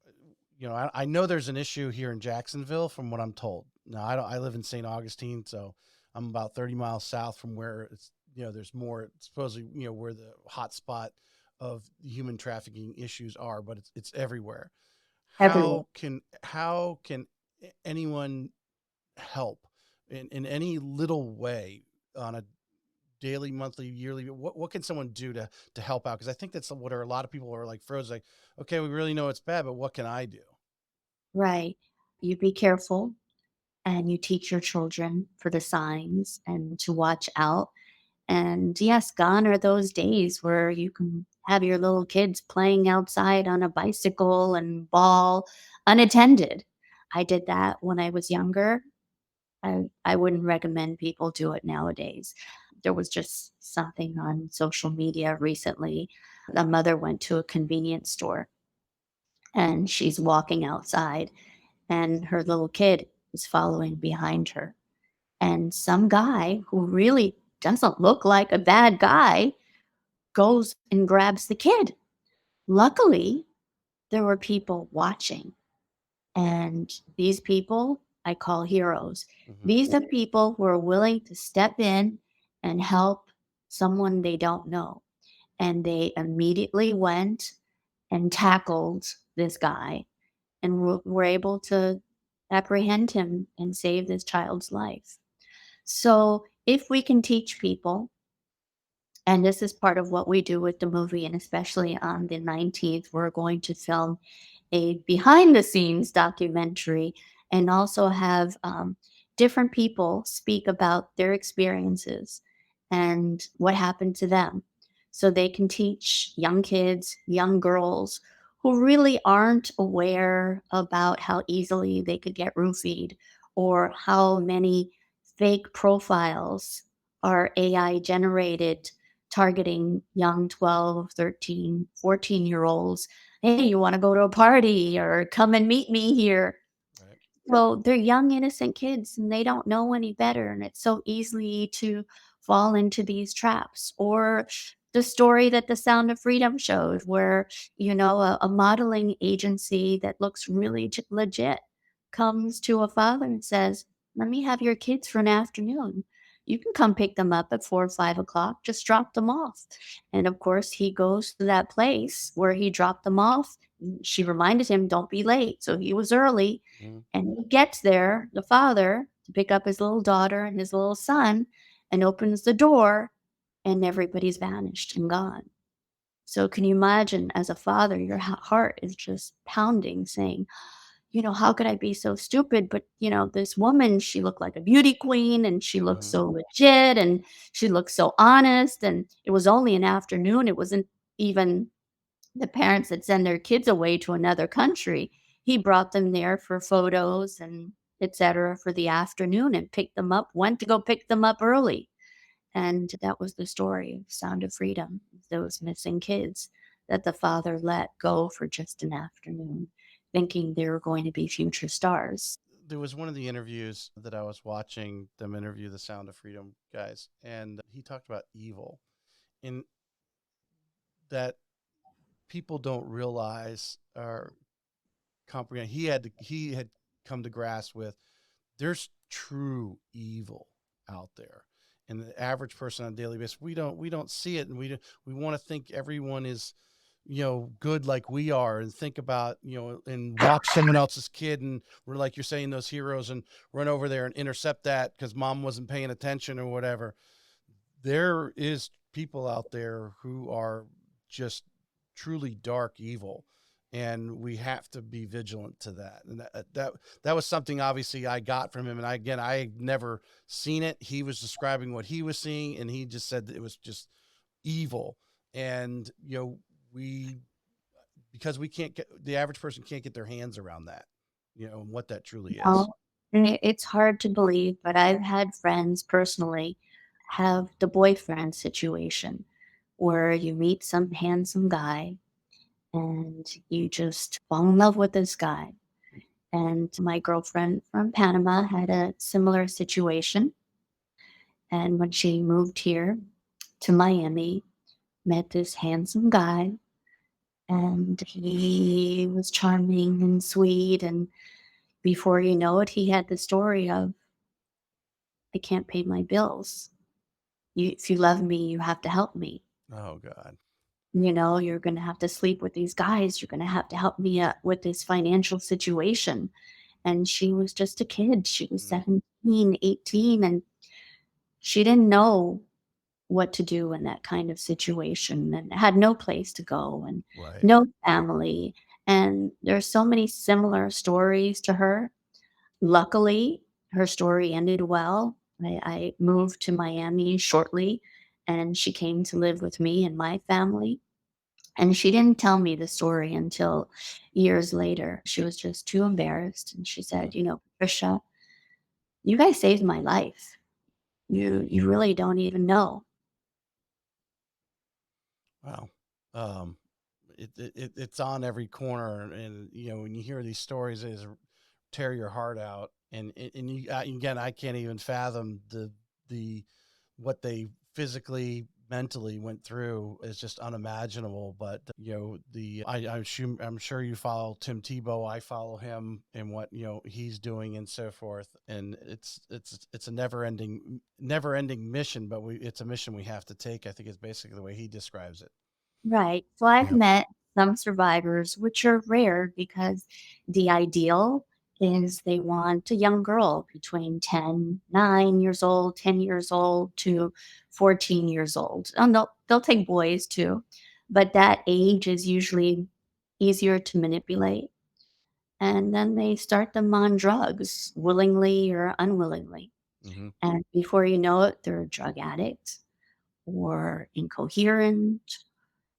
I know there's an issue here in Jacksonville from what I'm told. Now I don't I live in St. Augustine, so I'm about 30 miles south from where it's there's more supposedly where the hot spot of human trafficking issues are, but it's everywhere. Everywhere. How can anyone help in any little way on a daily, monthly, yearly? What can someone do to help out? Because I think that's what are a lot of people are like frozen. Like, okay, we really know it's bad, but what can I do? Right. You be careful and you teach your children for the signs and to watch out. And yes, gone are those days where you can have your little kids playing outside on a bicycle and ball unattended. I did that when I was younger. I wouldn't recommend people do it nowadays. There was just something on social media recently. A mother went to a convenience store and she's walking outside, and her little kid is following behind her. And some guy who really doesn't look like a bad guy goes and grabs the kid. Luckily, there were people watching, and these people I call heroes. Hmm. These are people who are willing to step in and help someone they don't know. And they immediately went and tackled this guy and were able to apprehend him and save this child's life. So, if we can teach people, and this is part of what we do with the movie, and especially on the 19th, we're going to film a behind the scenes documentary and also have different people speak about their experiences and what happened to them. So they can teach young kids, young girls who really aren't aware about how easily they could get roofied or how many fake profiles are AI generated targeting young 12, 13, 14-year olds. Hey, you want to go to a party or come and meet me here? Right. Well, they're young, innocent kids and they don't know any better. And it's so easy to fall into these traps. Or the story that The Sound of Freedom showed, where, a modeling agency that looks really legit comes to a father and says, "Let me have your kids for an afternoon. You can come pick them up at 4 or 5 o'clock. Just drop them off." And of course, he goes to that place where he dropped them off. She reminded him, "Don't be late." So he was early Mhm. and he gets there, the father, to pick up his little daughter and his little son, and opens the door, and everybody's vanished and gone. So, can you imagine as a father, your heart is just pounding, saying, how could I be so stupid? But, this woman, she looked like a beauty queen and she looked Mhm. so legit and she looked so honest. And it was only an afternoon. It wasn't even the parents that send their kids away to another country. He brought them there for photos and etc. for the afternoon and picked them up, went to go pick them up early. And that was the story of Sound of Freedom, those missing kids that the father let go for just an afternoon, thinking they were going to be future stars. There was one of the interviews that I was watching them interview the Sound of Freedom guys, and he talked about evil in that people don't realize or comprehend. He had come to grasp with there's true evil out there, and the average person on a daily basis we don't see it, and we want to think everyone is good like we are, and think about, and watch someone else's kid, and we're like you're saying, those heroes, and run over there and intercept that because mom wasn't paying attention or whatever. There is people out there who are just truly dark evil, and we have to be vigilant to that. And that was something obviously I got from him. And I had never seen it. He was describing what he was seeing, and he just said that it was just evil. And we because we can't get the average person can't get their hands around that, and what that truly is. Oh, and it's hard to believe, but I've had friends personally have the boyfriend situation where you meet some handsome guy and you just fall in love with this guy. And my girlfriend from Panama had a similar situation. And when she moved here to Miami, met this handsome guy, and he was charming and sweet. And before you know it, he had the story of, I can't pay my bills. If you love me, you have to help me. Oh God. You're going to have to sleep with these guys. You're going to have to help me with this financial situation. And she was just a kid. She was Mhm. 17, 18, and she didn't know what to do in that kind of situation and had no place to go and Right. no family. And there's so many similar stories to her. Luckily, her story ended well. I moved to Miami shortly, and she came to live with me and my family. And she didn't tell me the story until years later. She was just too embarrassed. And she Mm. said, Patricia, you guys saved my life. You really don't even know. Wow. Um, it's on every corner, and when you hear these stories, it is tear your heart out. And again, I can't even fathom the what they physically, mentally went through is just unimaginable. But I'm sure you follow Tim Tebow. I follow him and what he's doing and so forth. And it's a never ending mission, but it's a mission we have to take. I think it's basically the way he describes it. Right. So I've Yeah. met some survivors, which are rare because the ideal is they want a young girl between 9 years old, 10 years old to 14 years old. And they'll take boys too, but that age is usually easier to manipulate. And then they start them on drugs, willingly or unwillingly. Hmm. And before you know it, they're a drug addict or incoherent.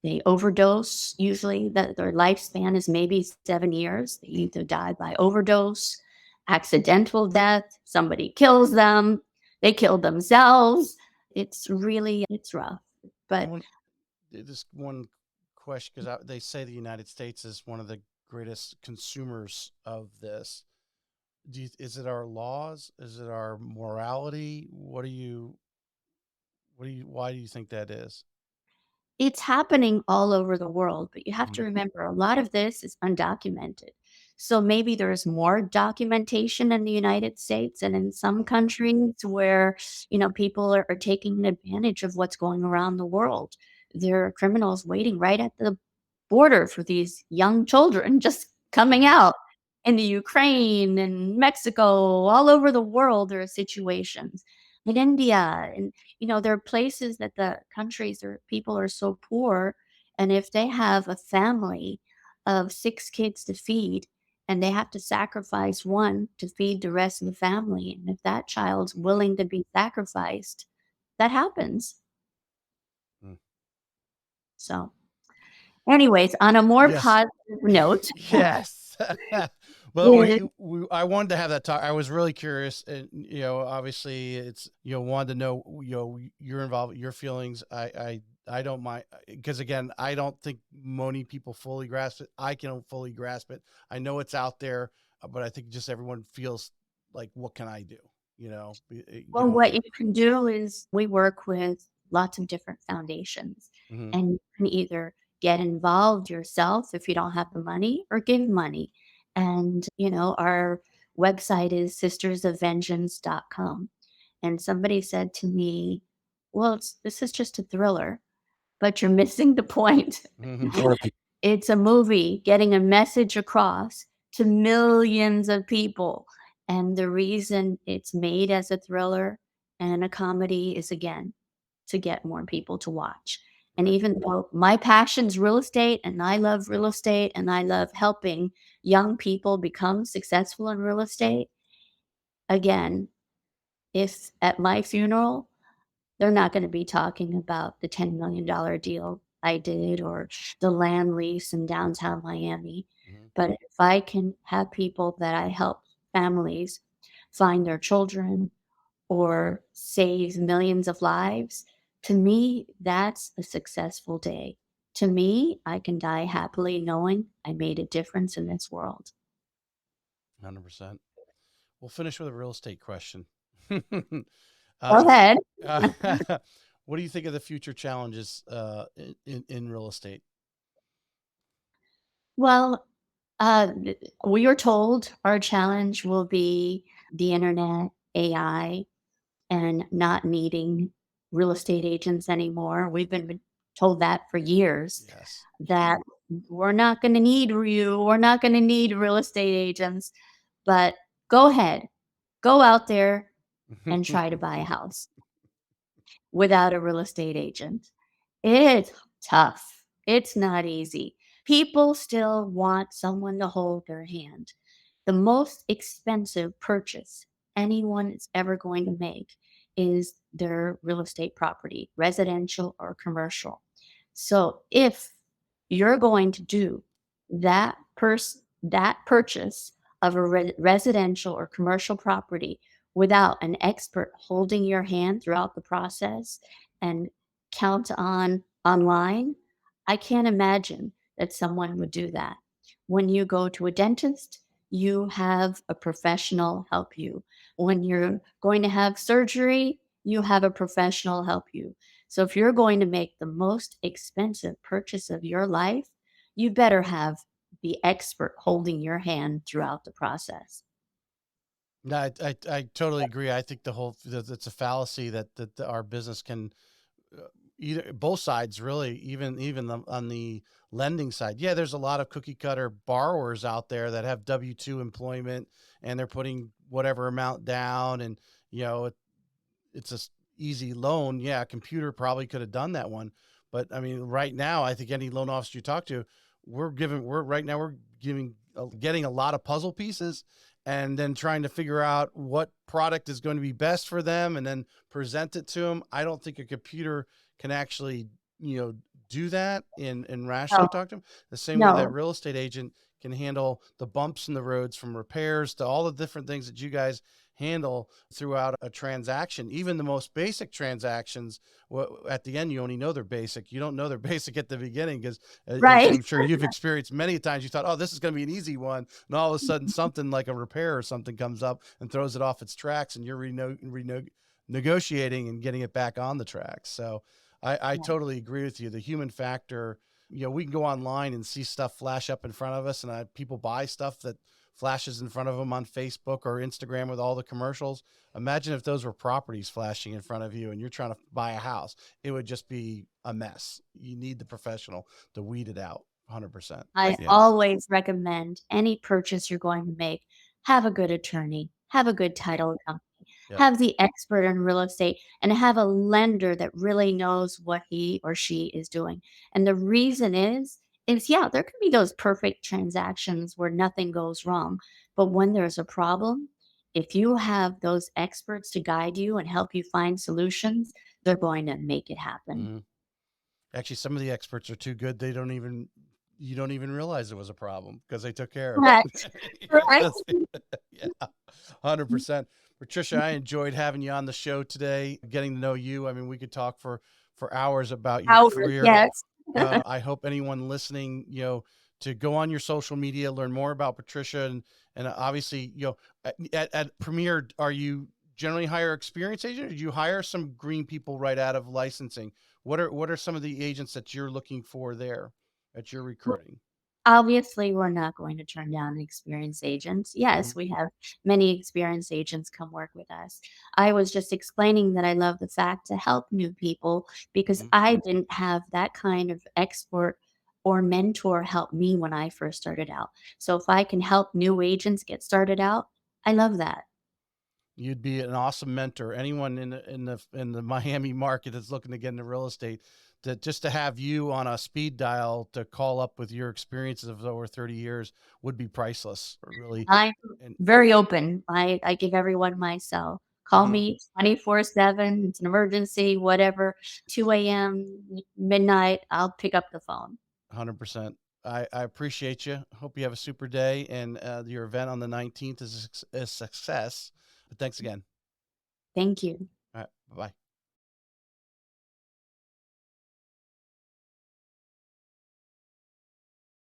They overdose. Usually their lifespan is maybe 7 years. They either die by overdose, accidental death, somebody kills them, they kill themselves. It's rough. I But want just one question, because they say the United States is one of the greatest consumers of this. Is it our laws? Is it our morality? Why do you think that is? it's happening all over the world, but you have Mm. to remember a lot of this is undocumented. So maybe there's more documentation in the United States and in some Okay. countries where, people are taking advantage of what's going around the world. There are criminals waiting right at the border for these young children just coming Mhm. out. In the Ukraine and Mexico, all over the world, there are situations. In India, and there are places that the countries or people are so poor, and if they have a family of 6 kids to feed, and they have to sacrifice one to feed the rest of the family, and if that child's willing to be sacrificed, that happens. Mm. So, anyways, on a more Yes. positive note, Yes. Well, it I wanted to have that talk. I was really curious, and obviously, it's wanted to know your involved, your feelings. I don't mind, because again, I don't think many people fully grasp it. I can fully grasp it. I know it's out there, but I think just everyone feels like, what can I do? Well, what you can do is we work with lots of different foundations, Mhm. and you can either get involved yourself if you don't have the money or give money. And, our website is sistersofvengeance.com. And somebody said to me, well, this is just a thriller. but you're missing the point. Mhm. It's a movie getting a message across to millions of people. And the reason it's made as a thriller and a comedy is, again, to get more people to watch. And Right. even though my passion's real estate and I love real estate and I love helping young people become successful in real estate, again, if at my funeral, they're not gonna be talking about the $10 million deal I did or the land lease in downtown Miami. Mhm. But if I can have people that I help families find their children or save millions of lives, to me, that's a successful day. To me, I can die happily knowing I made a difference in this world. 100%. We'll finish with a real estate question. Go uh, ahead. uh, what do you think of the future challenges in real estate? Well, we are told our challenge will be the internet, AI, and not needing real estate agents anymore. We've been told that for years Yes. that we're not going to need you. We're not going to need real estate agents. But go ahead, go out there and try to buy a house without a real estate agent. It's tough. It's not easy. People still want someone to hold their hand. The most expensive purchase anyone is ever going to make is their real estate property, residential or commercial. So if you're going to do that purchase of a residential or commercial property without an expert holding your hand throughout the process and count on online, I can't imagine that someone would do that. When you go to a dentist, you have a professional help you. When you're going to have surgery, you have a professional help you. So if you're going to make the most expensive purchase of your life, you better have the expert holding your hand throughout the process. No, I totally agree. I think it's a fallacy that our business can uh, either both sides really, on the lending side. Yeah, there's a lot of cookie cutter borrowers out there that have W-2 employment and they're putting whatever amount down, and you know it's a easy loan. Yeah, a computer probably could have done that one. But I mean, right now, I think any loan officer you talk to, we're giving, getting a lot of puzzle pieces and then trying to figure out what product is going to be best for them and then present it to them. I don't think a computer can actually, you know, do that and No, rationally talk to them the same way that no, real estate agent can handle the bumps in the roads from repairs to all the different things that you guys handle throughout a transaction. Even the most basic transactions, at the end, you only know they're basic. You don't know they're basic at the beginning because, as right. I'm sure you've experienced many times, you thought, oh, this is going to be an easy one. And all of a sudden, something like a repair or something comes up and throws it off its tracks, and you're negotiating and getting it back on the tracks. So I Yeah. totally agree with you. The human factor, we can go online and see stuff flash up in front of us, and people buy stuff that flashes in front of them on Facebook or Instagram with all the commercials. Imagine if those were properties flashing in front of you and you're trying to buy a house. It would just be a mess. You need the professional to weed it out. 100%. I Yeah. always recommend any purchase you're going to make, have a good attorney, have a good title company, Yep. have the expert in real estate, and have a lender that really knows what he or she is doing. And the reason is yeah, there can be those perfect transactions where nothing goes wrong. But when there's a problem, if you have those experts to guide you and help you find solutions, they're going to make it happen. Mhm. Actually, some of the experts are too good. You don't even realize it was a problem because they took care of Correct. it. Correct. Yeah, 100%. Patricia, I enjoyed having you on the show today, getting to know you. I mean, we could talk for hours about your Hours, career. yes. I hope anyone listening, to go on your social media, learn more about Patricia, and obviously, at Premier, are you generally hire experienced agent, or do you hire some green people right out of licensing? What are some of the agents that you're looking for there that you're recruiting? Obviously, we're not going to turn down experienced agents. Yes, Mhm, we have many experienced agents come work with us. I was just explaining that I love the fact to help new people because mhm. I didn't have that kind of expert or mentor help me when I first started out. So if I can help new agents get started out, I love that. You'd be an awesome mentor. Anyone in the Miami market that's looking to get into real estate, to just to have you on a speed dial to call up with your experiences of over 30 years would be priceless, or really. I'm And very open. I give everyone my cell. Call mhm, me 24/7. It's an emergency, whatever. 2 a.m., midnight, I'll pick up the phone. 100%. I appreciate you. Hope you have a super day, and your event on the 19th is a success. But thanks again. Thank you. All right. Bye bye.